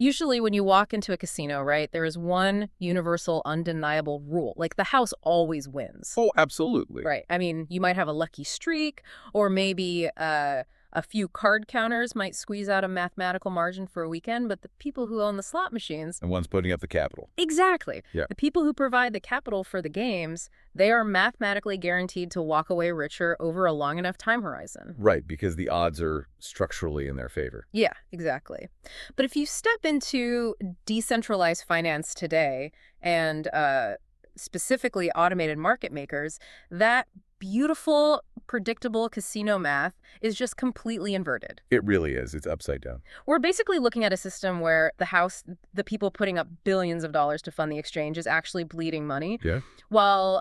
Usually when you walk into a casino, right, there is one universal, undeniable rule. Like the house always wins. Oh, absolutely. Right. I mean, you might have a lucky streak, or maybe a few card counters might squeeze out a mathematical margin for a weekend, but the people who own the slot machines. And one's putting up the capital. Exactly. Yeah. The people who provide the capital for the games, they are mathematically guaranteed to walk away richer over a long enough time horizon. Right, because the odds are structurally in their favor. Yeah, exactly. But if you step into decentralized finance today and specifically automated market makers, that beautiful, predictable casino math is just completely inverted. It really is. It's upside down. We're basically looking at a system where the people putting up billions of dollars to fund the exchange is actually bleeding money, Yeah. while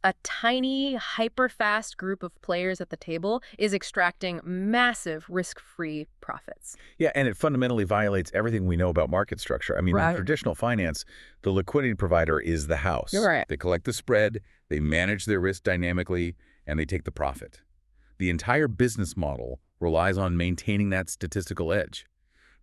a tiny, hyper-fast group of players at the table is extracting massive risk-free profits. Yeah, and it fundamentally violates everything we know about market structure. I mean, Right. in traditional finance, the liquidity provider is the house. You're right. They collect the spread, they manage their risk dynamically, and they take the profit. The entire business model relies on maintaining that statistical edge.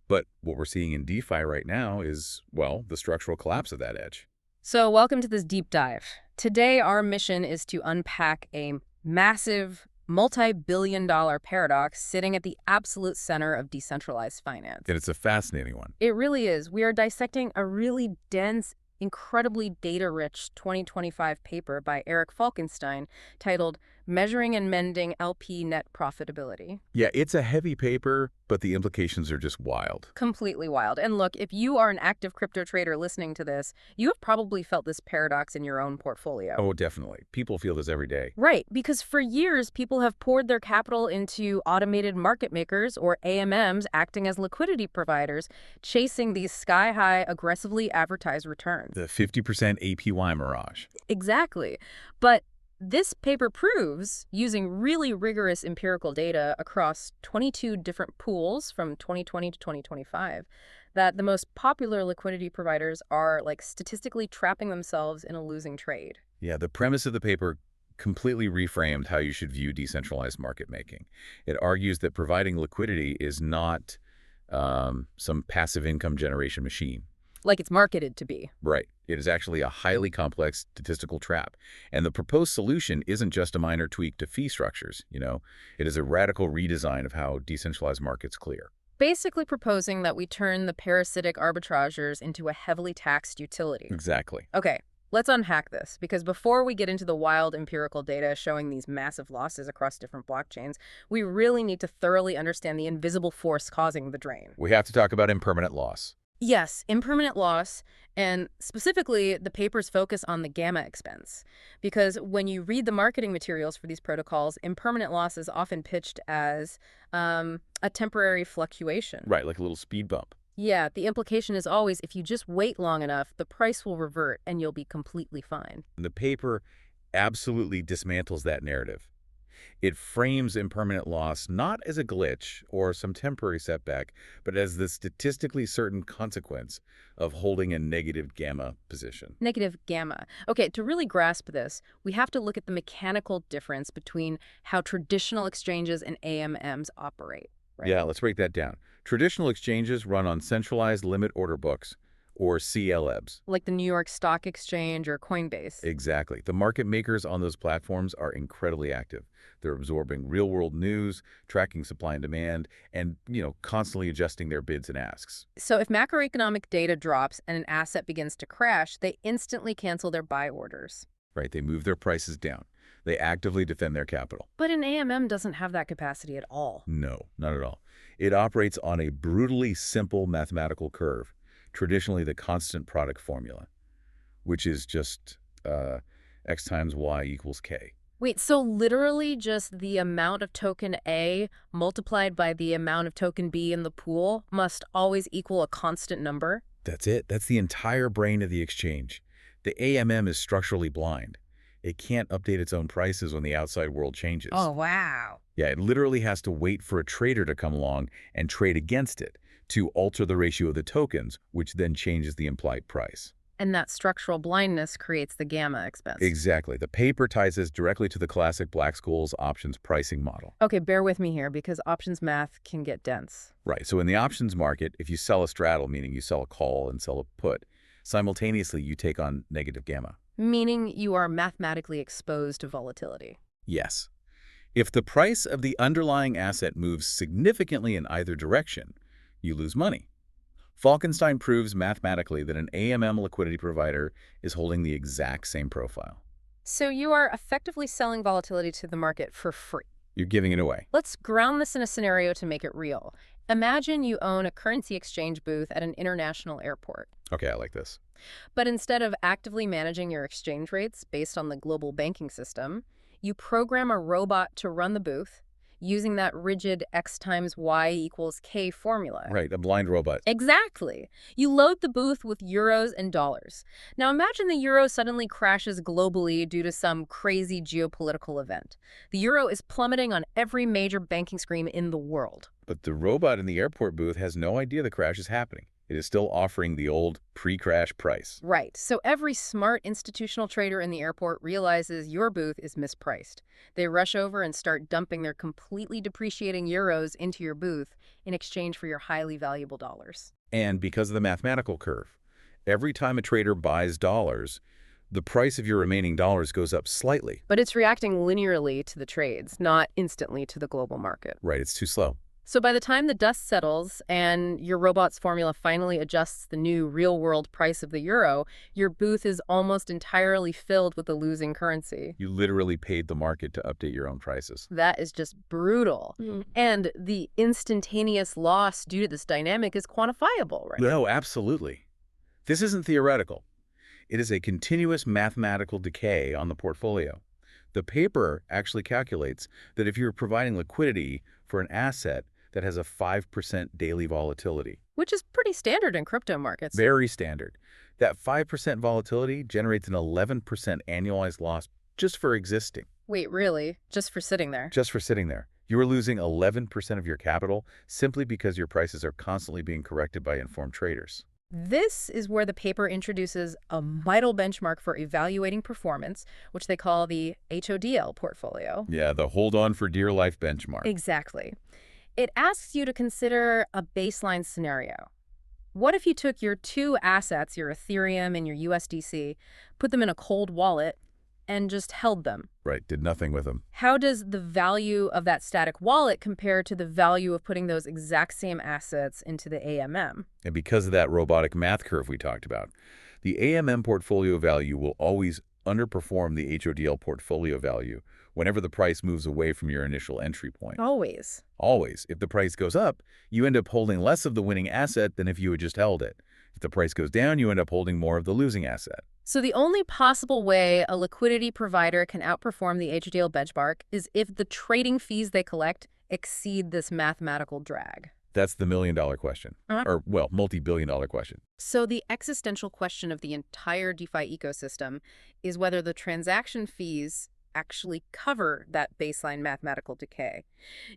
But what we're seeing in DeFi right now is, well, the structural collapse of that edge. So welcome to this deep dive. Today, our mission is to unpack a massive, multi-billion-dollar paradox sitting at the absolute center of decentralized finance. And it's a fascinating one. It really is. We are dissecting a really dense, incredibly data-rich 2025 paper by Eric Falkenstein titled Measuring and Mending LP Net Profitability. Yeah, it's a heavy paper, but the implications are just wild. Completely wild. And look, if you are an active crypto trader listening to this, you have probably felt this paradox in your own portfolio. Oh, definitely. People feel this every day. Right, because for years, people have poured their capital into automated market makers, or AMMs, acting as liquidity providers, chasing these sky-high, aggressively advertised returns. The 50% APY mirage. Exactly. But this paper proves, using really rigorous empirical data across 22 different pools from 2020 to 2025, that the most popular liquidity providers are statistically trapping themselves in a losing trade. Yeah, the premise of the paper completely reframed how you should view decentralized market making. It argues that providing liquidity is not some passive income generation machine. Like it's marketed to be. Right. It is actually a highly complex statistical trap. And the proposed solution isn't just a minor tweak to fee structures, It is a radical redesign of how decentralized markets clear. Basically proposing that we turn the parasitic arbitrageurs into a heavily taxed utility. Exactly. Okay, let's unhack this, because before we get into the wild empirical data showing these massive losses across different blockchains, we really need to thoroughly understand the invisible force causing the drain. We have to talk about impermanent loss. Yes, impermanent loss, and specifically, the papers focus on the gamma expense. Because when you read the marketing materials for these protocols, impermanent loss is often pitched as a temporary fluctuation. Right, like a little speed bump. Yeah, the implication is always if you just wait long enough, the price will revert and you'll be completely fine. And the paper absolutely dismantles that narrative. It frames impermanent loss not as a glitch or some temporary setback, but as the statistically certain consequence of holding a negative gamma position. Negative gamma. Okay, to really grasp this, we have to look at the mechanical difference between how traditional exchanges and AMMs operate. Right? Yeah, let's break that down. Traditional exchanges run on centralized limit order books, or CLBs. Like the New York Stock Exchange or Coinbase. Exactly. The market makers on those platforms are incredibly active. They're absorbing real-world news, tracking supply and demand, and, constantly adjusting their bids and asks. So if macroeconomic data drops and an asset begins to crash, they instantly cancel their buy orders. Right, they move their prices down. They actively defend their capital. But an AMM doesn't have that capacity at all. No, not at all. It operates on a brutally simple mathematical curve, traditionally the constant product formula, which is just x times y equals k. Wait, so literally just the amount of token A multiplied by the amount of token B in the pool must always equal a constant number? That's it. That's the entire brain of the exchange. The AMM is structurally blind. It can't update its own prices when the outside world changes. Oh, wow. Yeah, it literally has to wait for a trader to come along and trade against it to alter the ratio of the tokens, which then changes the implied price. And that structural blindness creates the gamma expense. Exactly. The paper ties this directly to the classic Black Scholes options pricing model. Okay, bear with me here because options math can get dense. Right. So in the options market, if you sell a straddle, meaning you sell a call and sell a put, simultaneously you take on negative gamma. Meaning you are mathematically exposed to volatility. Yes. If the price of the underlying asset moves significantly in either direction, you lose money. Falkenstein proves mathematically that an AMM liquidity provider is holding the exact same profile. So you are effectively selling volatility to the market for free. You're giving it away. Let's ground this in a scenario to make it real. Imagine you own a currency exchange booth at an international airport. Okay, I like this. But instead of actively managing your exchange rates based on the global banking system, you program a robot to run the booth using that rigid X times Y equals K formula. Right, a blind robot. Exactly. You load the booth with euros and dollars. Now imagine the euro suddenly crashes globally due to some crazy geopolitical event. The euro is plummeting on every major banking screen in the world. But the robot in the airport booth has no idea the crash is happening. It is still offering the old pre-crash price. Right. So every smart institutional trader in the airport realizes your booth is mispriced. They rush over and start dumping their completely depreciating euros into your booth in exchange for your highly valuable dollars. And because of the mathematical curve, every time a trader buys dollars, the price of your remaining dollars goes up slightly. But it's reacting linearly to the trades, not instantly to the global market. Right, it's too slow. So by the time the dust settles and your robot's formula finally adjusts the new real-world price of the euro, your booth is almost entirely filled with the losing currency. You literally paid the market to update your own prices. That is just brutal. And the instantaneous loss due to this dynamic is quantifiable, right? No, absolutely. This isn't theoretical. It is a continuous mathematical decay on the portfolio. The paper actually calculates that if you're providing liquidity for an asset that has a 5% daily volatility. Which is pretty standard in crypto markets. Very standard. That 5% volatility generates an 11% annualized loss just for existing. Wait, really? Just for sitting there? Just for sitting there. You are losing 11% of your capital simply because your prices are constantly being corrected by informed traders. This is where the paper introduces a vital benchmark for evaluating performance, which they call the HODL portfolio. Yeah, the hold on for dear life benchmark. Exactly. It asks you to consider a baseline scenario. What if you took your two assets, your Ethereum and your USDC, put them in a cold wallet, and just held them? Right, did nothing with them. How does the value of that static wallet compare to the value of putting those exact same assets into the AMM? And because of that robotic math curve we talked about, the AMM portfolio value will always underperform the HODL portfolio value whenever the price moves away from your initial entry point. Always. Always. If the price goes up, you end up holding less of the winning asset than if you had just held it. If the price goes down, you end up holding more of the losing asset. So the only possible way a liquidity provider can outperform the HODL benchmark is if the trading fees they collect exceed this mathematical drag. That's the million-dollar question. Or, well, multi-billion-dollar question. So the existential question of the entire DeFi ecosystem is whether the transaction fees actually cover that baseline mathematical decay.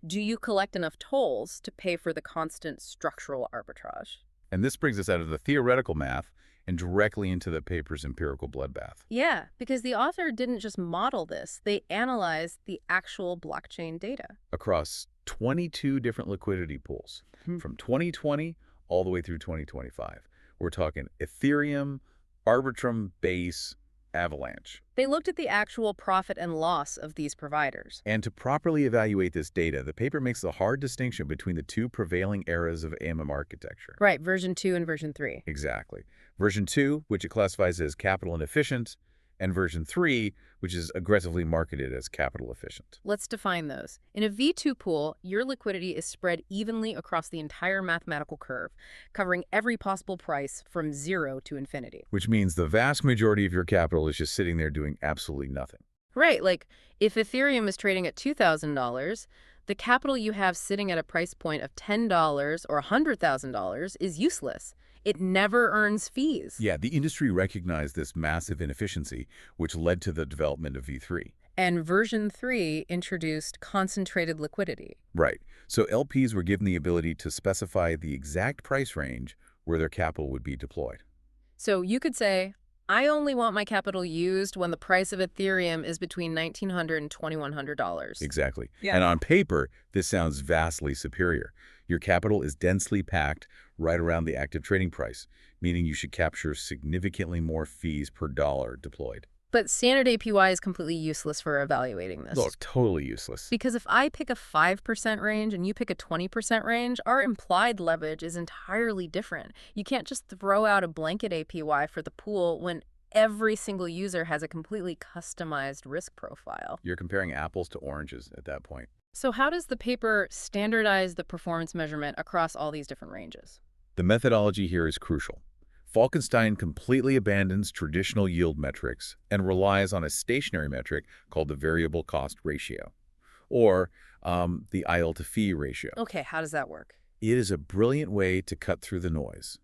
Do you collect enough tolls to pay for the constant structural arbitrage? And this brings us out of the theoretical math and directly into the paper's empirical bloodbath. Yeah, because the author didn't just model this, they analyzed the actual blockchain data. Across 22 different liquidity pools, from 2020 all the way through 2025. We're talking Ethereum, Arbitrum, Base, Avalanche. They looked at the actual profit and loss of these providers. And to properly evaluate this data, the paper makes the hard distinction between the two prevailing eras of AMM architecture. Right, version 2 and version 3. Exactly. Version 2, which it classifies as capital inefficient, and version 3, which is aggressively marketed as capital efficient. Let's define those. In a V2 pool, your liquidity is spread evenly across the entire mathematical curve, covering every possible price from 0 to infinity. Which means the vast majority of your capital is just sitting there doing absolutely nothing. Right, like if Ethereum is trading at $2,000, the capital you have sitting at a price point of $10 or $100,000 is useless. It never earns fees. Yeah, the industry recognized this massive inefficiency, which led to the development of V3. And version 3 introduced concentrated liquidity. Right. So LPs were given the ability to specify the exact price range where their capital would be deployed. So you could say, I only want my capital used when the price of Ethereum is between $1,900 and $2,100. Exactly. Yeah. And on paper, this sounds vastly superior. Your capital is densely packed right around the active trading price, meaning you should capture significantly more fees per dollar deployed. But standard APY is completely useless for evaluating this. Look, totally useless. Because if I pick a 5% range and you pick a 20% range, our implied leverage is entirely different. You can't just throw out a blanket APY for the pool when every single user has a completely customized risk profile. You're comparing apples to oranges at that point. So how does the paper standardize the performance measurement across all these different ranges? The methodology here is crucial. Falkenstein completely abandons traditional yield metrics and relies on a stationary metric called the variable cost ratio, or the IL to fee ratio. Okay, how does that work? It is a brilliant way to cut through the noise.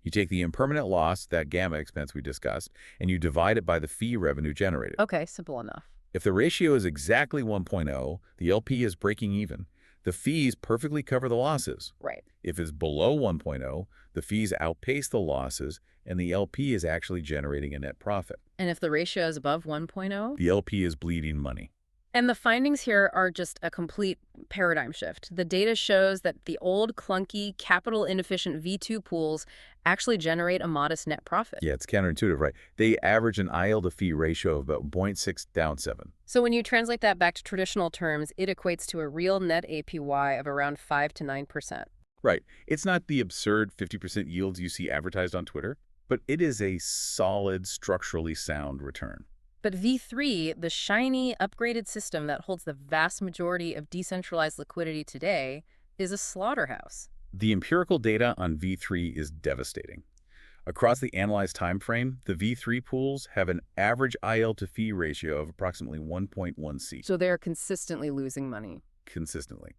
You take the impermanent loss, that gamma expense we discussed, and you divide it by the fee revenue generated. Okay, simple enough. If the ratio is exactly 1.0, the LP is breaking even. The fees perfectly cover the losses. Right. If it's below 1.0, the fees outpace the losses, and the LP is actually generating a net profit. And if the ratio is above 1.0? The LP is bleeding money. And the findings here are just a complete paradigm shift. The data shows that the old, clunky, capital-inefficient V2 pools actually generate a modest net profit. Yeah, it's counterintuitive, right? They average an IL to fee ratio of about 0.6 down 7. So when you translate that back to traditional terms, it equates to a real net APY of around 5 to 9%. Right. It's not the absurd 50% yields you see advertised on Twitter, but it is a solid, structurally sound return. But V3, the shiny, upgraded system that holds the vast majority of decentralized liquidity today, is a slaughterhouse. The empirical data on V3 is devastating. Across the analyzed time frame, the V3 pools have an average IL to fee ratio of approximately 1.1C. So they're consistently losing money. Consistently.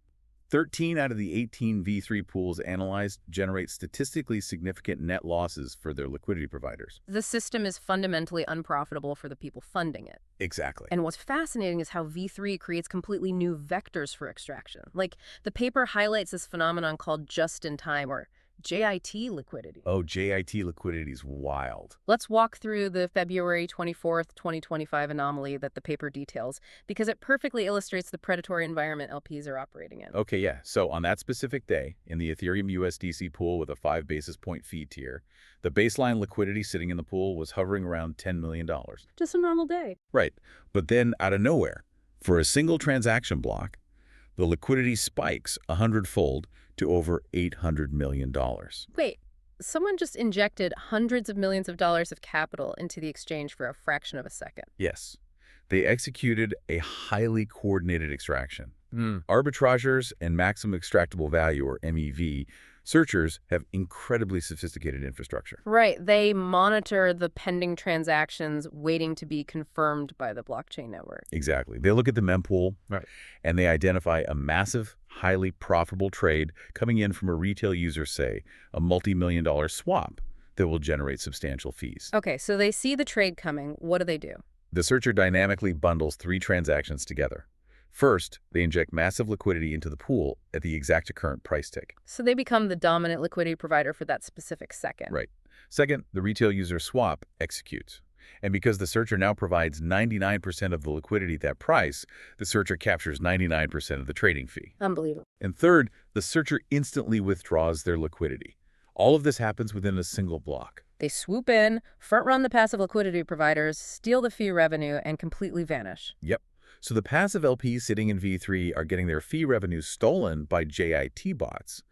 13 out of the 18 V3 pools analyzed generate statistically significant net losses for their liquidity providers. The system is fundamentally unprofitable for the people funding it. Exactly. And what's fascinating is how V3 creates completely new vectors for extraction. Like, the paper highlights this phenomenon called just-in-time, or JIT liquidity. Oh, JIT liquidity is wild. Let's walk through the February 24th, 2025 anomaly that the paper details, because it perfectly illustrates the predatory environment LPs are operating in. Okay, yeah. So on that specific day, in the Ethereum USDC pool with a 5 basis point fee tier, the baseline liquidity sitting in the pool was hovering around $10 million. Just a normal day. Right. But then, out of nowhere, for a single transaction block, the liquidity spikes 100-fold to over $800 million. Wait, someone just injected hundreds of millions of dollars of capital into the exchange for a fraction of a second. Yes. They executed a highly coordinated extraction. Arbitrageurs and maximum extractable value, or MEV, searchers have incredibly sophisticated infrastructure. Right. They monitor the pending transactions waiting to be confirmed by the blockchain network. Exactly. They look at the mempool, right, and they identify a massive, highly profitable trade coming in from a retail user, say, a multi-million-dollar swap that will generate substantial fees. Okay, so they see the trade coming. What do? The searcher dynamically bundles 3 transactions together. First, they inject massive liquidity into the pool at the exact current price tick. So they become the dominant liquidity provider for that specific second. Right. Second, the retail user swap executes. And because the searcher now provides 99% of the liquidity at that price, the searcher captures 99% of the trading fee. Unbelievable. And third, the searcher instantly withdraws their liquidity. All of this happens within a single block. They swoop in, front-run the passive liquidity providers, steal the fee revenue, and completely vanish. Yep. So the passive LPs sitting in V3 are getting their fee revenue stolen by JIT bots,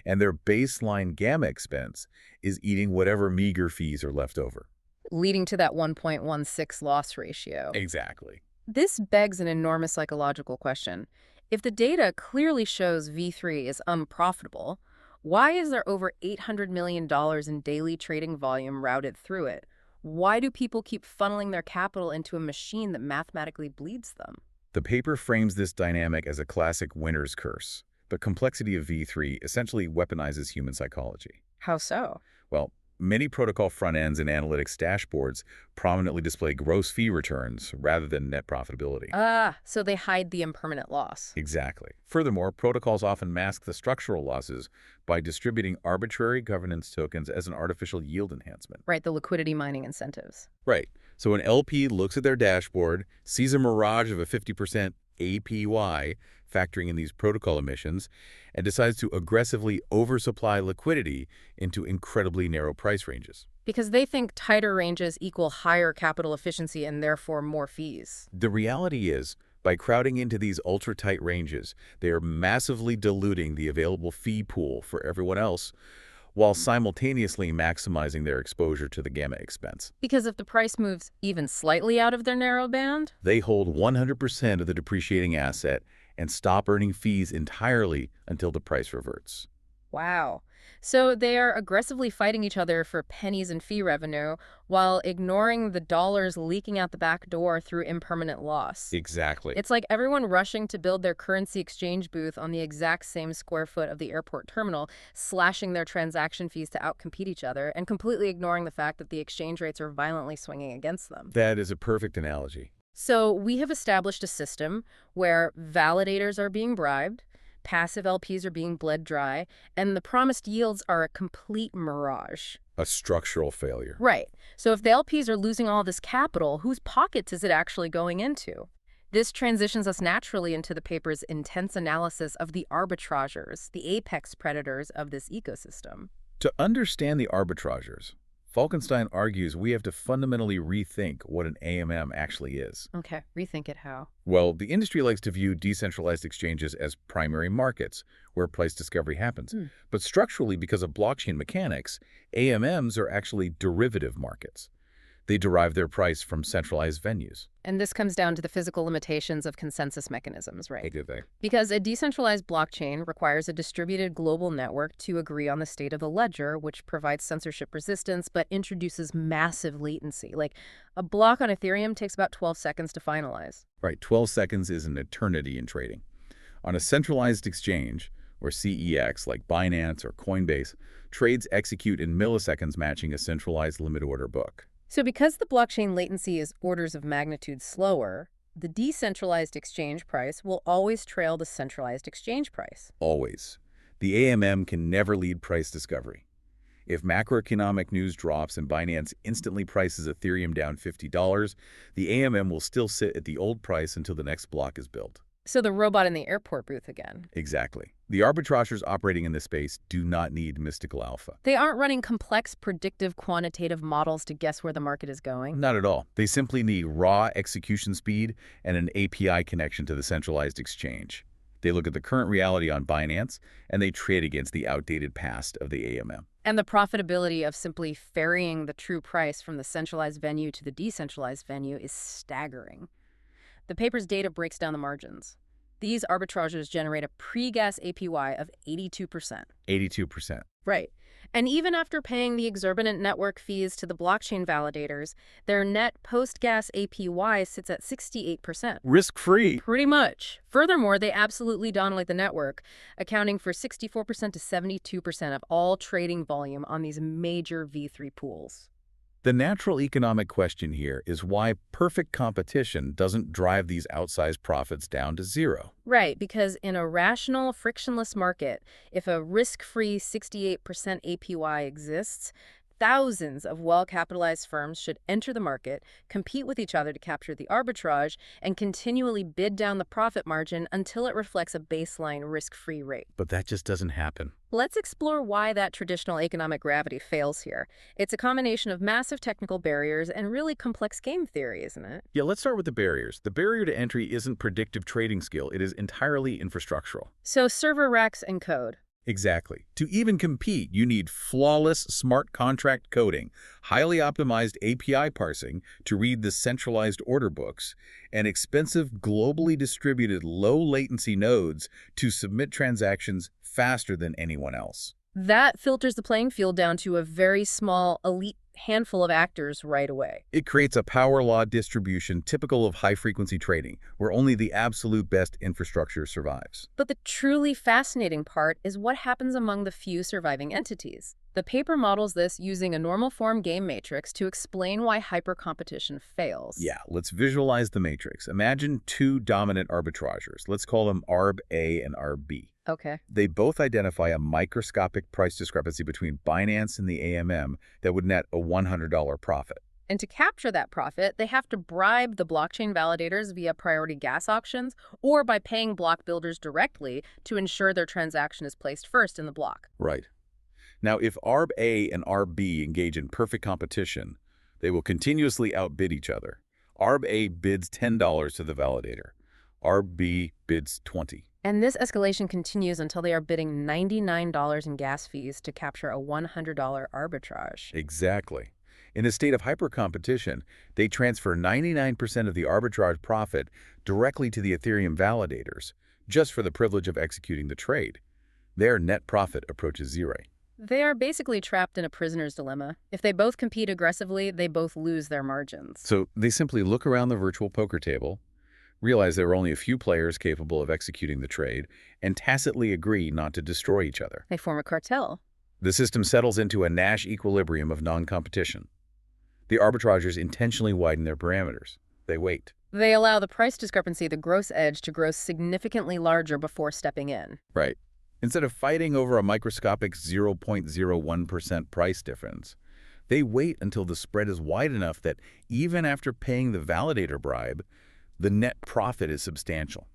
and their baseline gamma expense is eating whatever meager fees are left over. Leading to that 1.16 loss ratio. Exactly. This begs an enormous psychological question. If the data clearly shows V3 is unprofitable, why is there over $800 million in daily trading volume routed through it? Why do people keep funneling their capital into a machine that mathematically bleeds them? The paper frames this dynamic as a classic winner's curse. The complexity of V3 essentially weaponizes human psychology. How so? Well, Many protocol front ends and analytics dashboards prominently display gross fee returns rather than net profitability. Ah, so they hide the impermanent loss. Exactly. Furthermore, protocols often mask the structural losses by distributing arbitrary governance tokens as an artificial yield enhancement. Right, the liquidity mining incentives. Right. So an LP looks at their dashboard, sees a mirage of a 50% APY factoring in these protocol emissions, and decides to aggressively oversupply liquidity into incredibly narrow price ranges. Because they think tighter ranges equal higher capital efficiency and therefore more fees. The reality is, by crowding into these ultra-tight ranges, they are massively diluting the available fee pool for everyone else, while simultaneously maximizing their exposure to the gamma expense. Because if the price moves even slightly out of their narrow band, They hold 100% of the depreciating asset and stop earning fees entirely until the price reverts. wow. So they are aggressively fighting each other for pennies in fee revenue while ignoring the dollars leaking out the back door through impermanent loss. Exactly. It's like everyone rushing to build their currency exchange booth on the exact same square foot of the airport terminal, slashing their transaction fees to outcompete each other, and completely ignoring the fact that the exchange rates are violently swinging against them. That is a perfect analogy. So we have established a system where validators are being bribed, passive LPs are being bled dry, and the promised yields are a complete mirage. A structural failure. Right. So if the LPs are losing all this capital, whose pockets is it actually going into? This transitions us naturally into the paper's intense analysis of the arbitrageurs, the apex predators of this ecosystem. To understand the arbitrageurs, Falkenstein argues we have to fundamentally rethink what an AMM actually is. Okay, rethink it how. Well, the industry likes to view decentralized exchanges as primary markets, where price discovery happens. But structurally, because of blockchain mechanics, AMMs are actually derivative markets. They derive their price from centralized venues. And this comes down to the physical limitations of consensus mechanisms, right? Do they? Because a decentralized blockchain requires a distributed global network to agree on the state of the ledger, which provides censorship resistance but introduces massive latency. Like a block on Ethereum takes about 12 seconds to finalize. Right, 12 seconds is an eternity in trading. On a centralized exchange, or CEX, like Binance or Coinbase, trades execute in milliseconds matching a centralized limit order book. So because the blockchain latency is orders of magnitude slower, the decentralized exchange price will always trail the centralized exchange price. Always. The AMM can never lead price discovery. If macroeconomic news drops and Binance instantly prices Ethereum down $50, the AMM will still sit at the old price until the next block is built. So the robot in the airport booth again. Exactly. The arbitrageurs operating in this space do not need mystical alpha. They aren't running complex predictive quantitative models to guess where the market is going. Not at all. They simply need raw execution speed and an API connection to the centralized exchange. They look at the current reality on Binance, and they trade against the outdated past of the AMM. And the profitability of simply ferrying the true price from the centralized venue to the decentralized venue is staggering. The paper's data breaks down the margins. These arbitrageurs generate a pre-gas APY of 82%. 82%. Right. And even after paying the exorbitant network fees to the blockchain validators, their net post-gas APY sits at 68%. Risk-free. Pretty much. Furthermore, they absolutely dominate the network, accounting for 64% to 72% of all trading volume on these major V3 pools. The natural economic question here is why perfect competition doesn't drive these outsized profits down to zero. Right, because in a rational, frictionless market, if a risk-free 68% APY exists, thousands of well-capitalized firms should enter the market, compete with each other to capture the arbitrage, and continually bid down the profit margin until it reflects a baseline risk-free rate. But that just doesn't happen. Let's explore why that traditional economic gravity fails here. It's a combination of massive technical barriers and really complex game theory, isn't it? Yeah, let's start with the barriers. The barrier to entry isn't predictive trading skill. It is entirely infrastructural. So server racks and code. Exactly. To even compete, you need flawless smart contract coding, highly optimized API parsing to read the centralized order books, and expensive, globally distributed low-latency nodes to submit transactions faster than anyone else. That filters the playing field down to a very small, elite handful of actors right away. It creates a power law distribution typical of high-frequency trading, where only the absolute best infrastructure survives. But the truly fascinating part is what happens among the few surviving entities. The paper models this using a normal form game matrix to explain why hypercompetition fails. Yeah, let's visualize the matrix. Imagine two dominant arbitrageurs. Let's call them arb-A and arb-B. Okay. They both identify a microscopic price discrepancy between Binance and the AMM that would net a $100 profit. And to capture that profit, they have to bribe the blockchain validators via priority gas auctions or by paying block builders directly to ensure their transaction is placed first in the block. Right. Now, if arb-A and arb-B engage in perfect competition, they will continuously outbid each other. Arb-A bids $10 to the validator. Arb-B bids $20. And this escalation continues until they are bidding $99 in gas fees to capture a $100 arbitrage. Exactly. In a state of hypercompetition, they transfer 99% of the arbitrage profit directly to the Ethereum validators, just for the privilege of executing the trade. Their net profit approaches zero. They are basically trapped in a prisoner's dilemma. If they both compete aggressively, they both lose their margins. So they simply look around the virtual poker table, realize there are only a few players capable of executing the trade, and tacitly agree not to destroy each other. They form a cartel. The system settles into a Nash equilibrium of non-competition. The arbitrageurs intentionally widen their parameters. They wait. They allow the price discrepancy, the gross edge, to grow significantly larger before stepping in. Right. Instead of fighting over a microscopic 0.01% price difference, they wait until the spread is wide enough that even after paying the validator bribe, the net profit is substantial.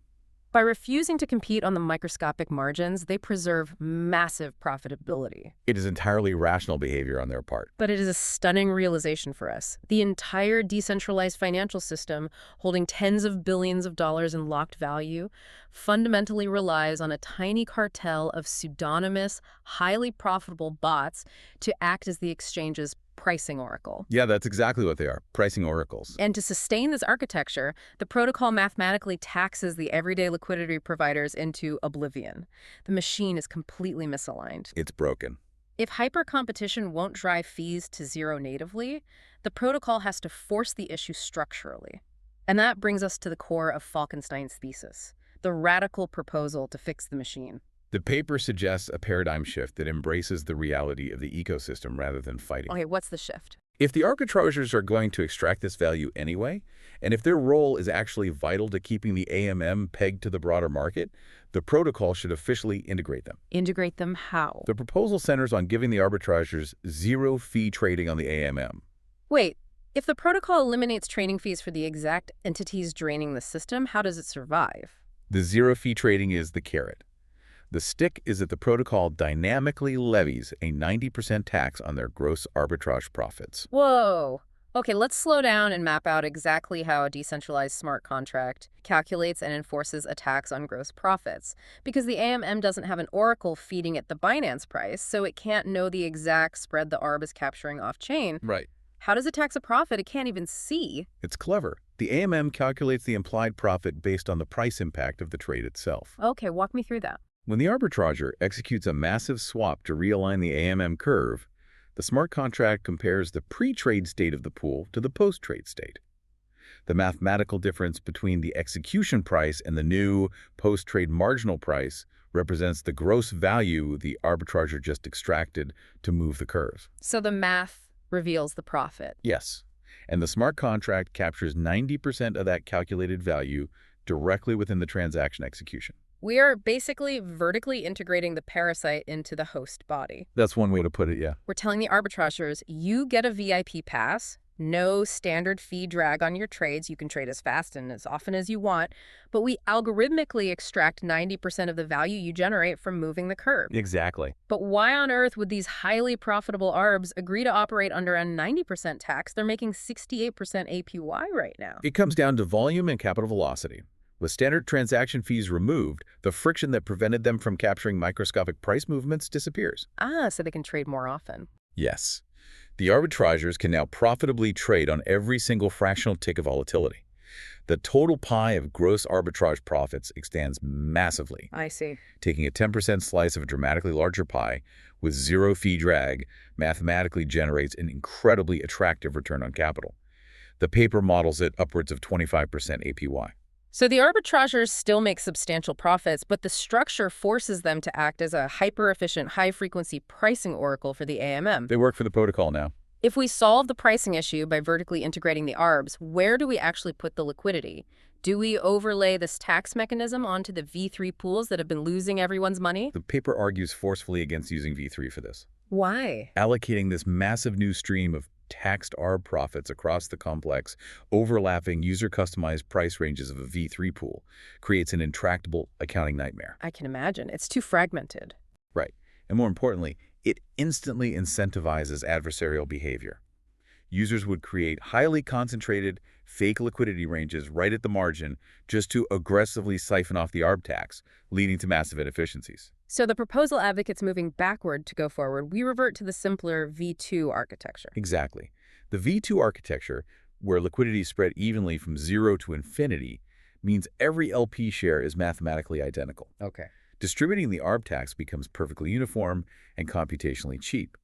By refusing to compete on the microscopic margins, they preserve massive profitability. It is entirely rational behavior on their part. But it is a stunning realization for us. The entire decentralized financial system, holding tens of billions of dollars in locked value, fundamentally relies on a tiny cartel of pseudonymous, highly profitable bots to act as the exchange's pricing oracle. Yeah, that's exactly what they are, pricing oracles. And to sustain this architecture, the protocol mathematically taxes the everyday liquidity providers into oblivion. The machine is completely misaligned. It's broken. If hypercompetition won't drive fees to zero natively, the protocol has to force the issue structurally. And that brings us to the core of Falkenstein's thesis, the radical proposal to fix the machine. The paper suggests a paradigm shift that embraces the reality of the ecosystem rather than fighting. Okay, what's the shift? If the arbitrageurs are going to extract this value anyway, and if their role is actually vital to keeping the AMM pegged to the broader market, the protocol should officially integrate them. Integrate them how? The proposal centers on giving the arbitrageurs zero-fee trading on the AMM. Wait, if the protocol eliminates trading fees for the exact entities draining the system, how does it survive? The zero-fee trading is the carrot. The stick is that the protocol dynamically levies a 90% tax on their gross arbitrage profits. Whoa. Okay, let's slow down and map out exactly how a decentralized smart contract calculates and enforces a tax on gross profits. Because the AMM doesn't have an oracle feeding it the Binance price, so it can't know the exact spread the ARB is capturing off-chain. Right. How does it tax a profit it can't even see? It's clever. The AMM calculates the implied profit based on the price impact of the trade itself. Okay, walk me through that. When the arbitrager executes a massive swap to realign the AMM curve, the smart contract compares the pre-trade state of the pool to the post-trade state. The mathematical difference between the execution price and the new post-trade marginal price represents the gross value the arbitrager just extracted to move the curve. So the math reveals the profit. Yes, and the smart contract captures 90% of that calculated value directly within the transaction execution. We are basically vertically integrating the parasite into the host body. That's one way to put it, yeah. We're telling the arbitrageurs, you get a VIP pass, no standard fee drag on your trades. You can trade as fast and as often as you want, but we algorithmically extract 90% of the value you generate from moving the curve. Exactly. But why on earth would these highly profitable ARBs agree to operate under a 90% tax? They're making 68% APY right now. It comes down to volume and capital velocity. With standard transaction fees removed, the friction that prevented them from capturing microscopic price movements disappears. So they can trade more often. Yes. The arbitrageurs can now profitably trade on every single fractional tick of volatility. The total pie of gross arbitrage profits expands massively. I see. Taking a 10% slice of a dramatically larger pie with zero fee drag mathematically generates an incredibly attractive return on capital. The paper models it upwards of 25% APY. So the arbitrageurs still make substantial profits, but the structure forces them to act as a hyper-efficient, high-frequency pricing oracle for the AMM. They work for the protocol now. If we solve the pricing issue by vertically integrating the arbs, where do we actually put the liquidity? Do we overlay this tax mechanism onto the V3 pools that have been losing everyone's money? The paper argues forcefully against using V3 for this. Why? Allocating this massive new stream of taxed arb profits across the complex, overlapping user-customized price ranges of a V3 pool creates an intractable accounting nightmare. I can imagine. It's too fragmented. Right. And more importantly, it instantly incentivizes adversarial behavior. Users would create highly concentrated, fake liquidity ranges right at the margin just to aggressively siphon off the arb tax, leading to massive inefficiencies. So the proposal advocates moving backward to go forward, we revert to the simpler V2 architecture. Exactly. The V2 architecture, where liquidity is spread evenly from 0 to infinity, means every LP share is mathematically identical. Okay. Distributing the arb tax becomes perfectly uniform and computationally cheap.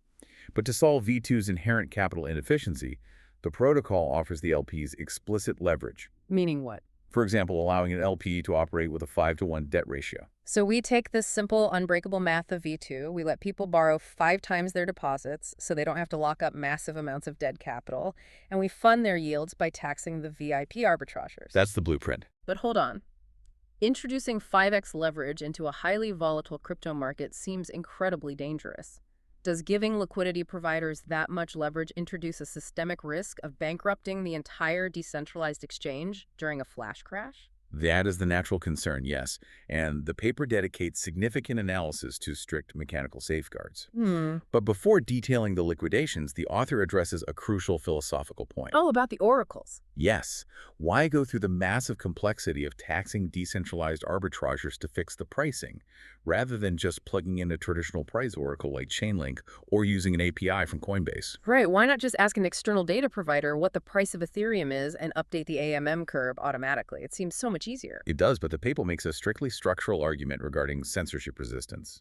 But to solve V2's inherent capital inefficiency, the protocol offers the LPs explicit leverage. Meaning what? For example, allowing an LP to operate with a 5-to-1 debt ratio. So we take this simple, unbreakable math of V2, we let people borrow 5 times their deposits so they don't have to lock up massive amounts of dead capital, and we fund their yields by taxing the VIP arbitrageurs. That's the blueprint. But hold on. Introducing 5x leverage into a highly volatile crypto market seems incredibly dangerous. Does giving liquidity providers that much leverage introduce a systemic risk of bankrupting the entire decentralized exchange during a flash crash? That is the natural concern, yes, and the paper dedicates significant analysis to strict mechanical safeguards. But before detailing the liquidations, the author addresses a crucial philosophical point. Oh, about the oracles. Yes, why go through the massive complexity of taxing decentralized arbitrageurs to fix the pricing, rather than just plugging in a traditional price oracle like Chainlink or using an API from Coinbase? Right, why not just ask an external data provider what the price of Ethereum is and update the AMM curve automatically? It seems so much easier. It does, but the paper makes a strictly structural argument regarding censorship resistance.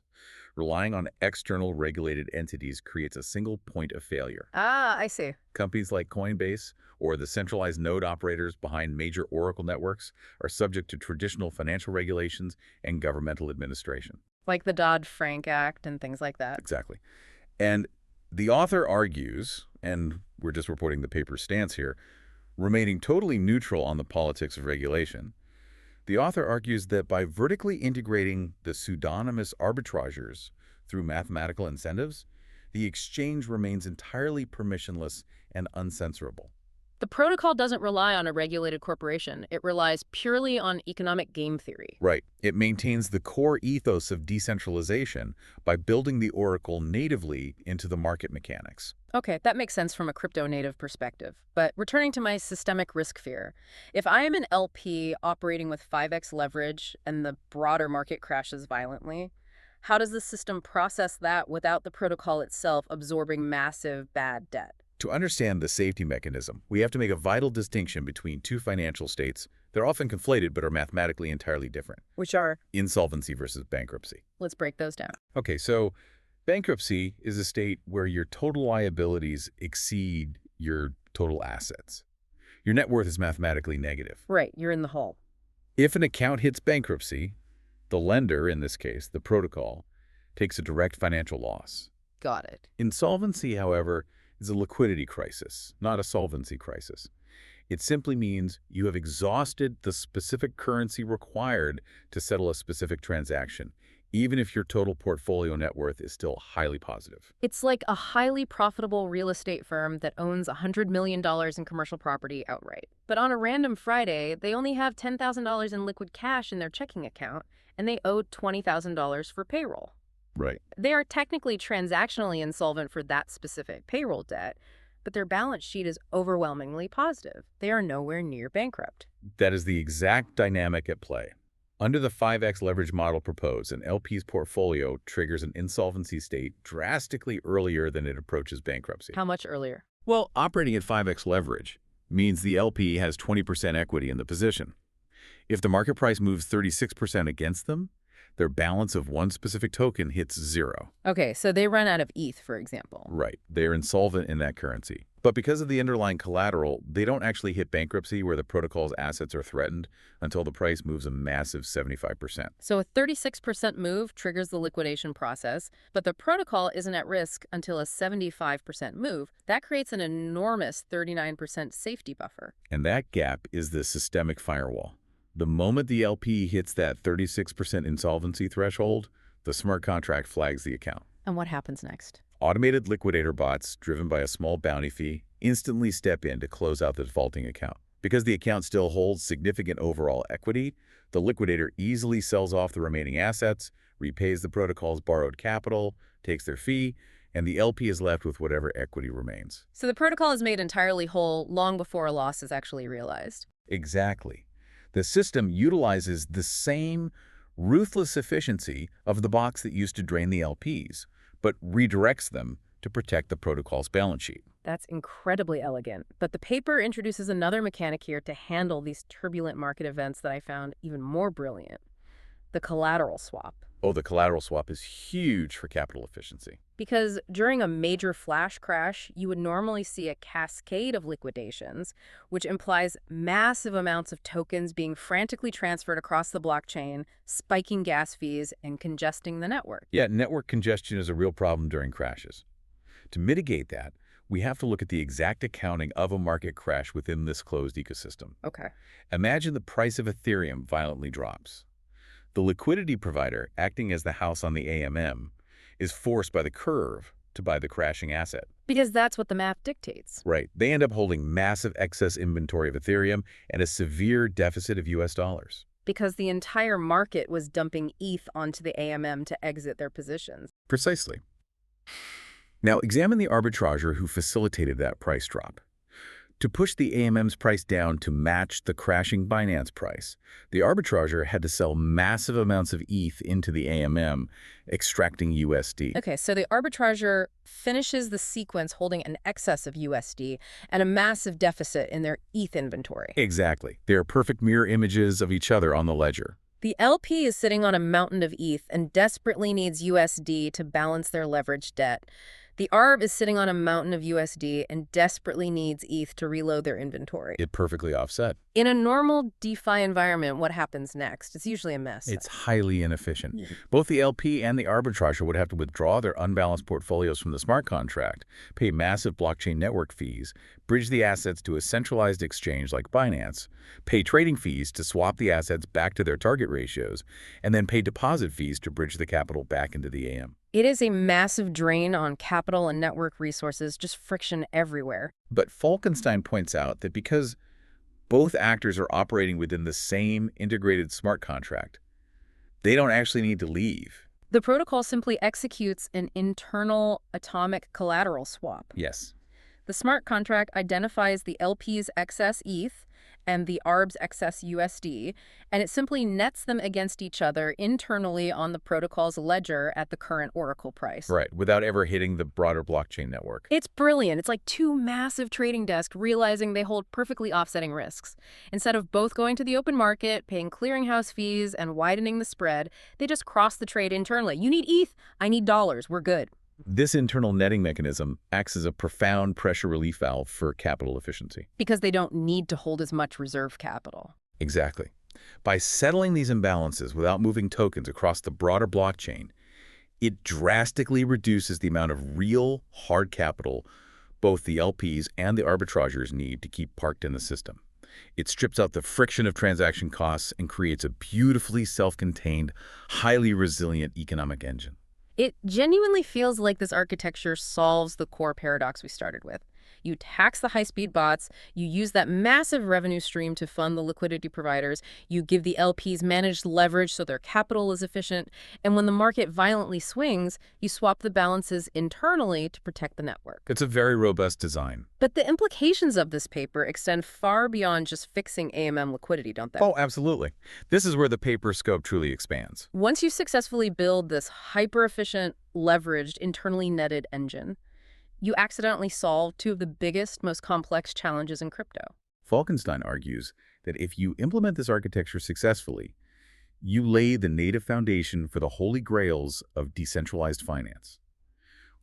Relying on external regulated entities creates a single point of failure. Ah, I see. Companies like Coinbase or the centralized node operators behind major oracle networks are subject to traditional financial regulations and governmental administration. Like the Dodd-Frank Act and things like that. Exactly. And the author argues, and we're just reporting the paper's stance here, remaining totally neutral on the politics of regulation, the author argues that by vertically integrating the pseudonymous arbitrageurs through mathematical incentives, the exchange remains entirely permissionless and uncensorable. The protocol doesn't rely on a regulated corporation. It relies purely on economic game theory. Right. It maintains the core ethos of decentralization by building the oracle natively into the market mechanics. Okay, that makes sense from a crypto-native perspective. But returning to my systemic risk fear, if I am an LP operating with 5x leverage and the broader market crashes violently, how does the system process that without the protocol itself absorbing massive bad debt? To understand the safety mechanism, we have to make a vital distinction between two financial states. They're often conflated but are mathematically entirely different. Which are? Insolvency versus bankruptcy. Let's break those down. Okay, so bankruptcy is a state where your total liabilities exceed your total assets. Your net worth is mathematically negative. Right, you're in the hole. If an account hits bankruptcy, the lender, in this case, the protocol, takes a direct financial loss. Got it. Insolvency, however, is a liquidity crisis, not a solvency crisis. It simply means you have exhausted the specific currency required to settle a specific transaction, even if your total portfolio net worth is still highly positive. It's like a highly profitable real estate firm that owns $100 million in commercial property outright. But on a random Friday, they only have $10,000 in liquid cash in their checking account, and they owe $20,000 for payroll. Right. They are technically transactionally insolvent for that specific payroll debt, but their balance sheet is overwhelmingly positive. They are nowhere near bankrupt. That is the exact dynamic at play. Under the 5x leverage model proposed, an LP's portfolio triggers an insolvency state drastically earlier than it approaches bankruptcy. How much earlier? Well, operating at 5x leverage means the LP has 20% equity in the position. If the market price moves 36% against them, their balance of one specific token hits 0. Okay, so they run out of ETH, for example. Right. They are insolvent in that currency. But because of the underlying collateral, they don't actually hit bankruptcy where the protocol's assets are threatened until the price moves a massive 75%. So a 36% move triggers the liquidation process, but the protocol isn't at risk until a 75% move. That creates an enormous 39% safety buffer. And that gap is the systemic firewall. The moment the LP hits that 36% insolvency threshold, the smart contract flags the account. And what happens next? Automated liquidator bots, driven by a small bounty fee, instantly step in to close out the defaulting account. Because the account still holds significant overall equity, the liquidator easily sells off the remaining assets, repays the protocol's borrowed capital, takes their fee, and the LP is left with whatever equity remains. So the protocol is made entirely whole long before a loss is actually realized. Exactly. The system utilizes the same ruthless efficiency of the box that used to drain the LPs, but redirects them to protect the protocol's balance sheet. That's incredibly elegant. But the paper introduces another mechanic here to handle these turbulent market events that I found even more brilliant: the collateral swap. Oh, the collateral swap is huge for capital efficiency. Because during a major flash crash, you would normally see a cascade of liquidations, which implies massive amounts of tokens being frantically transferred across the blockchain, spiking gas fees and congesting the network. Yeah, network congestion is a real problem during crashes. To mitigate that, we have to look at the exact accounting of a market crash within this closed ecosystem. Okay. Imagine the price of Ethereum violently drops. The liquidity provider, acting as the house on the AMM, is forced by the curve to buy the crashing asset. Because that's what the math dictates. Right. They end up holding massive excess inventory of Ethereum and a severe deficit of US dollars. Because the entire market was dumping ETH onto the AMM to exit their positions. Precisely. Now, examine the arbitrager who facilitated that price drop. To push the AMM's price down to match the crashing Binance price, the arbitrager had to sell massive amounts of ETH into the AMM, extracting USD. Okay, so the arbitrager finishes the sequence holding an excess of USD and a massive deficit in their ETH inventory. Exactly. They are perfect mirror images of each other on the ledger. The LP is sitting on a mountain of ETH and desperately needs USD to balance their leveraged debt. The ARB is sitting on a mountain of USD and desperately needs ETH to reload their inventory. It perfectly offset. In a normal DeFi environment, what happens next? It's usually a mess. It's highly inefficient. Both the LP and the arbitrager would have to withdraw their unbalanced portfolios from the smart contract, pay massive blockchain network fees, bridge the assets to a centralized exchange like Binance, pay trading fees to swap the assets back to their target ratios, and then pay deposit fees to bridge the capital back into the AM. It is a massive drain on capital and network resources, just friction everywhere. But Falkenstein points out that because both actors are operating within the same integrated smart contract, they don't actually need to leave. The protocol simply executes an internal atomic collateral swap. Yes. The smart contract identifies the LP's excess ETH and the ARB's excess USD, and it simply nets them against each other internally on the protocol's ledger at the current Oracle price. Right, without ever hitting the broader blockchain network. It's brilliant. It's like two massive trading desks realizing they hold perfectly offsetting risks. Instead of both going to the open market, paying clearinghouse fees, and widening the spread, they just cross the trade internally. You need ETH, I need dollars, we're good. This internal netting mechanism acts as a profound pressure relief valve for capital efficiency. Because they don't need to hold as much reserve capital. Exactly. By settling these imbalances without moving tokens across the broader blockchain, it drastically reduces the amount of real, hard capital both the LPs and the arbitrageurs need to keep parked in the system. It strips out the friction of transaction costs and creates a beautifully self-contained, highly resilient economic engine. It genuinely feels like this architecture solves the core paradox we started with. You tax the high-speed bots, you use that massive revenue stream to fund the liquidity providers, you give the LPs managed leverage so their capital is efficient, and when the market violently swings, you swap the balances internally to protect the network. It's a very robust design. But the implications of this paper extend far beyond just fixing AMM liquidity, don't they? Oh, absolutely. This is where the paper scope truly expands. Once you successfully build this hyper-efficient, leveraged, internally netted engine, you accidentally solve two of the biggest, most complex challenges in crypto. Falkenstein argues that if you implement this architecture successfully, you lay the native foundation for the holy grails of decentralized finance,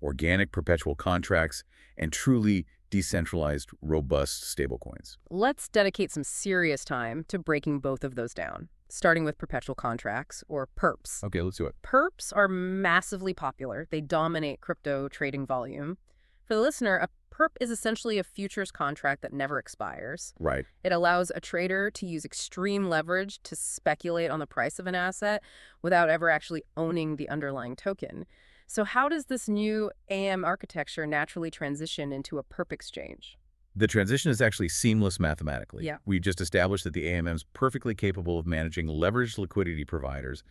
organic perpetual contracts, and truly decentralized, robust stablecoins. Let's dedicate some serious time to breaking both of those down, starting with perpetual contracts, or perps. Okay, let's do it. Perps are massively popular. They dominate crypto trading volume. For the listener, a perp is essentially a futures contract that never expires. Right. It allows a trader to use extreme leverage to speculate on the price of an asset without ever actually owning the underlying token. So how does this new AM architecture naturally transition into a perp exchange? The transition is actually seamless mathematically. Yeah. We just established that the AMM is perfectly capable of managing leveraged liquidity providers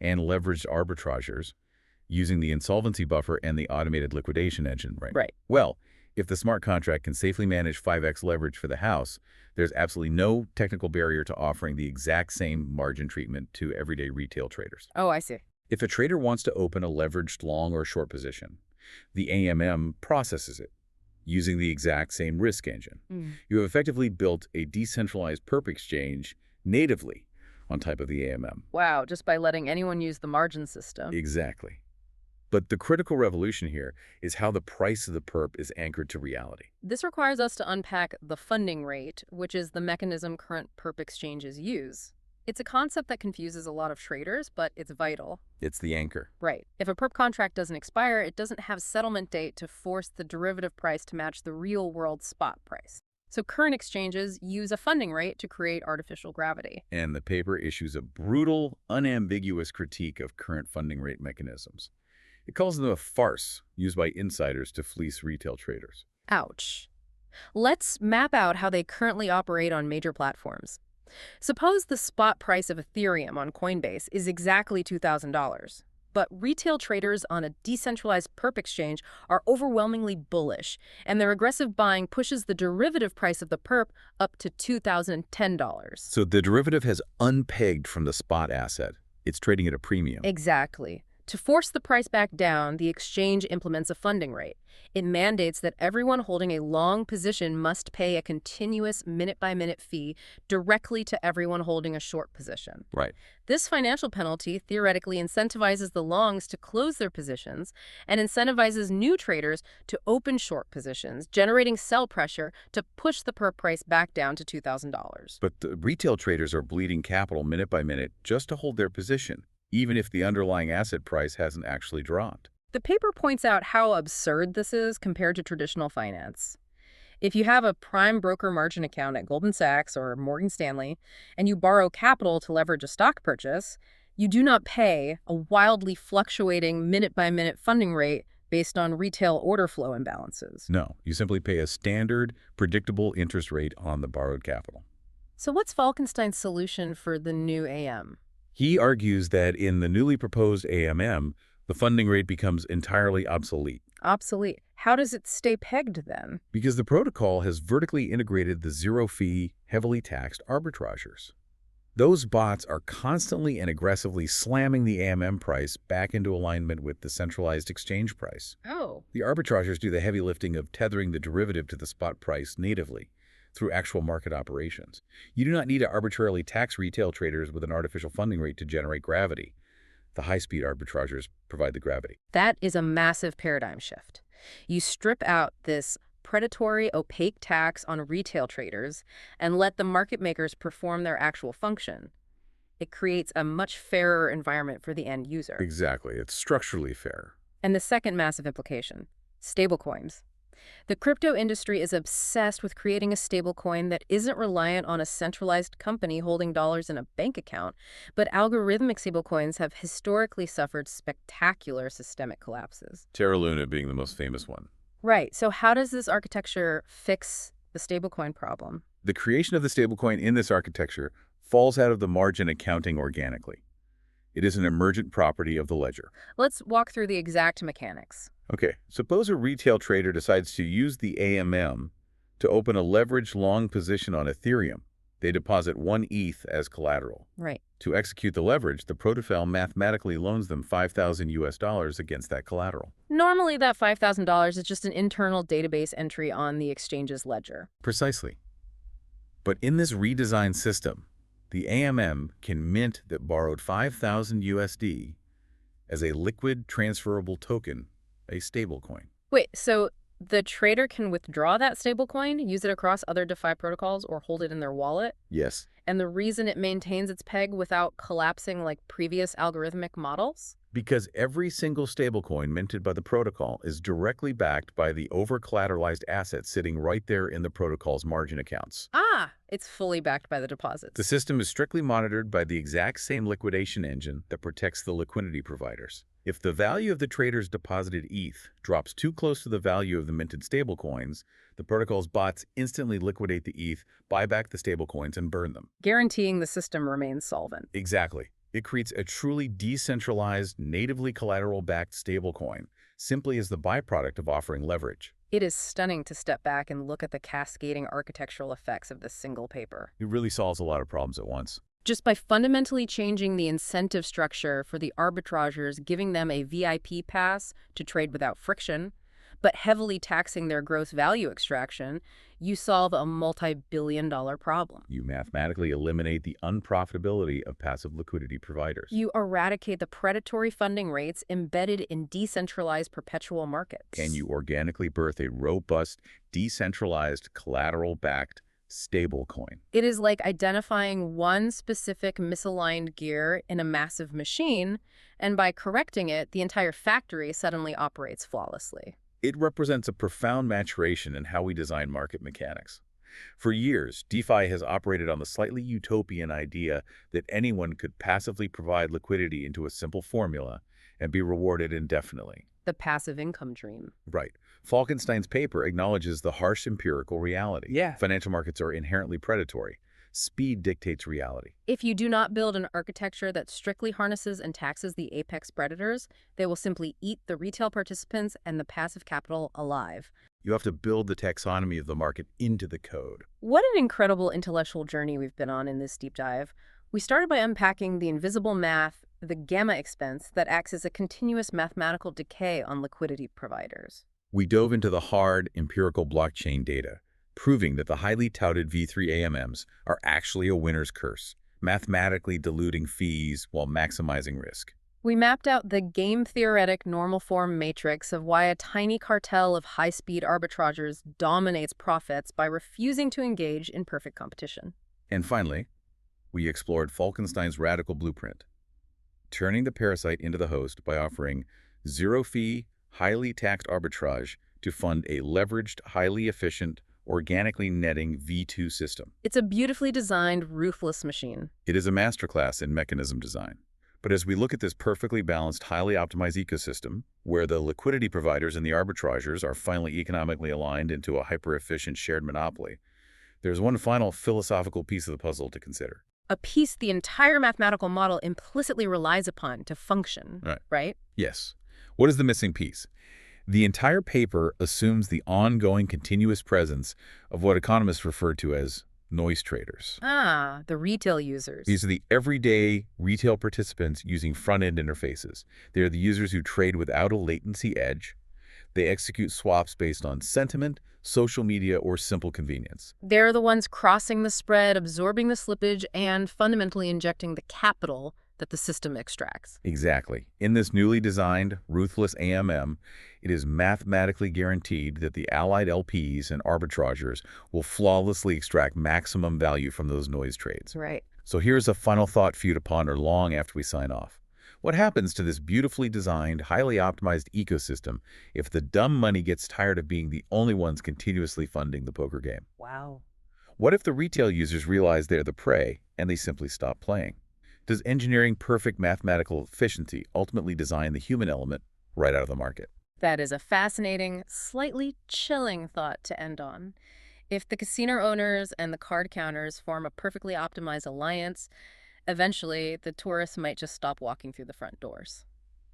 and leveraged arbitrageurs using the insolvency buffer and the automated liquidation engine, right? Right. Well, if the smart contract can safely manage 5x leverage for the house, there's absolutely no technical barrier to offering the exact same margin treatment to everyday retail traders. Oh, I see. If a trader wants to open a leveraged long or short position, the AMM processes it using the exact same risk engine. You have effectively built a decentralized perp exchange natively on top of the AMM. Wow, just by letting anyone use the margin system. Exactly. But the critical revolution here is how the price of the perp is anchored to reality. This requires us to unpack the funding rate, which is the mechanism current perp exchanges use. It's a concept that confuses a lot of traders, but it's vital. It's the anchor. Right. If a perp contract doesn't expire, it doesn't have settlement date to force the derivative price to match the real-world spot price. So current exchanges use a funding rate to create artificial gravity. And the paper issues a brutal, unambiguous critique of current funding rate mechanisms. It calls them a farce used by insiders to fleece retail traders. Ouch. Let's map out how they currently operate on major platforms. Suppose the spot price of Ethereum on Coinbase is exactly $2,000, but retail traders on a decentralized perp exchange are overwhelmingly bullish, and their aggressive buying pushes the derivative price of the perp up to $2,010. So the derivative has unpegged from the spot asset. It's trading at a premium. Exactly. To force the price back down, the exchange implements a funding rate. It mandates that everyone holding a long position must pay a continuous minute-by-minute fee directly to everyone holding a short position. Right. This financial penalty theoretically incentivizes the longs to close their positions and incentivizes new traders to open short positions, generating sell pressure to push the perp price back down to $2,000. But the retail traders are bleeding capital minute by minute just to hold their position, even if the underlying asset price hasn't actually dropped. The paper points out how absurd this is compared to traditional finance. If you have a prime broker margin account at Goldman Sachs or Morgan Stanley, and you borrow capital to leverage a stock purchase, you do not pay a wildly fluctuating minute-by-minute funding rate based on retail order flow imbalances. No, you simply pay a standard, predictable interest rate on the borrowed capital. So what's Falkenstein's solution for the new AM? He argues that in the newly proposed AMM, the funding rate becomes entirely obsolete. Obsolete. How does it stay pegged then? Because the protocol has vertically integrated the zero-fee, heavily taxed arbitrageurs. Those bots are constantly and aggressively slamming the AMM price back into alignment with the centralized exchange price. Oh. The arbitrageurs do the heavy lifting of tethering the derivative to the spot price natively through actual market operations. You do not need to arbitrarily tax retail traders with an artificial funding rate to generate gravity. The high-speed arbitrageurs provide the gravity. That is a massive paradigm shift. You strip out this predatory, opaque tax on retail traders and let the market makers perform their actual function. It creates a much fairer environment for the end user. Exactly. It's structurally fair. And the second massive implication, stablecoins. The crypto industry is obsessed with creating a stablecoin that isn't reliant on a centralized company holding dollars in a bank account, but algorithmic stablecoins have historically suffered spectacular systemic collapses. Terra Luna being the most famous one. Right. So how does this architecture fix the stablecoin problem? The creation of the stablecoin in this architecture falls out of the margin accounting organically. It is an emergent property of the ledger. Let's walk through the exact mechanics. Okay, suppose a retail trader decides to use the AMM to open a leveraged long position on Ethereum. They deposit 1 ETH as collateral. Right. To execute the leverage, the protocol mathematically loans them $5,000 against that collateral. Normally, that $5,000 is just an internal database entry on the exchange's ledger. Precisely. But in this redesigned system, the AMM can mint that borrowed $5,000 as a liquid transferable token, a stablecoin. Wait, so The trader can withdraw that stablecoin, use it across other DeFi protocols, or hold it in their wallet. Yes. And the reason it maintains its peg without collapsing like previous algorithmic models? Because every single stablecoin minted by the protocol is directly backed by the over-collateralized assets sitting right there in the protocol's margin accounts. Ah, it's fully backed by the The deposits. system is strictly monitored by the exact same liquidation engine that protects the liquidity providers. If the value of the trader's deposited ETH drops too close to the value of the minted stablecoins, the protocol's bots instantly liquidate the ETH, buy back the stablecoins, and burn them. Guaranteeing the system remains solvent. Exactly. It creates a truly decentralized, natively collateral-backed stablecoin, simply as the byproduct of offering leverage. It is stunning to step back and look at the cascading architectural effects of this single paper. It really solves a lot of problems at once. Just by fundamentally changing the incentive structure for the arbitrageurs, giving them a VIP pass to trade without friction, but heavily taxing their gross value extraction, you solve a multi-billion-dollar problem. You mathematically eliminate the unprofitability of passive liquidity providers. You eradicate the predatory funding rates embedded in decentralized perpetual markets. And you organically birth a robust, decentralized, collateral-backed stablecoin. It is like identifying one specific misaligned gear in a massive machine, and by correcting it, the entire factory suddenly operates flawlessly. It represents a profound maturation in how we design market mechanics. For years, DeFi has operated on the slightly utopian idea that anyone could passively provide liquidity into a simple formula and be rewarded indefinitely. The passive income dream. Right. Falkenstein's paper acknowledges the harsh empirical reality. Yeah. Financial markets are inherently predatory. Speed dictates reality. If you do not build an architecture that strictly harnesses and taxes the apex predators, they will simply eat the retail participants and the passive capital alive. You have to build the taxonomy of the market into the code. What an incredible intellectual journey we've been on in this deep dive. We started by unpacking the invisible math, the gamma expense that acts as a continuous mathematical decay on liquidity providers. We dove into the hard, empirical blockchain data, proving that the highly touted V3 AMMs are actually a winner's curse, mathematically diluting fees while maximizing risk. We mapped out the game-theoretic normal form matrix of why a tiny cartel of high-speed arbitrageurs dominates profits by refusing to engage in perfect competition. And finally, we explored Falkenstein's radical blueprint, turning the parasite into the host by offering zero-fee, highly taxed arbitrage to fund a leveraged, highly efficient, organically netting V2 system. It's a beautifully designed, ruthless machine. It is a masterclass in mechanism design. But as we look at this perfectly balanced, highly optimized ecosystem, where the liquidity providers and the arbitrageurs are finally economically aligned into a hyper-efficient shared monopoly, there's one final philosophical piece of the puzzle to consider. A piece the entire mathematical model implicitly relies upon to function, right? Yes. What is the missing piece? The entire paper assumes the ongoing continuous presence of what economists refer to as noise traders. Ah, the retail users. These are the everyday retail participants using front-end interfaces. They are the users who trade without a latency edge. They execute swaps based on sentiment, social media, or simple convenience. They're the ones crossing the spread, absorbing the slippage, and fundamentally injecting the capital that the system extracts. Exactly. In this newly designed, ruthless AMM, it is mathematically guaranteed that the allied LPs and arbitrageurs will flawlessly extract maximum value from those noise trades. Right. So here's a final thought for you to ponder long after we sign off. What happens to this beautifully designed, highly optimized ecosystem if the dumb money gets tired of being the only ones continuously funding the poker game? Wow. What if the retail users realize they're the prey and they simply stop playing? Does engineering perfect mathematical efficiency ultimately design the human element right out of the market? That is a fascinating, slightly chilling thought to end on. If the casino owners and the card counters form a perfectly optimized alliance, eventually the tourists might just stop walking through the front doors.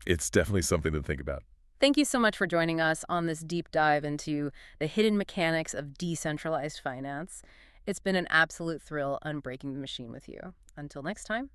It's definitely something to think about. Thank you so much for joining us on this deep dive into the hidden mechanics of decentralized finance. It's been an absolute thrill unbreaking the machine with you. Until next time.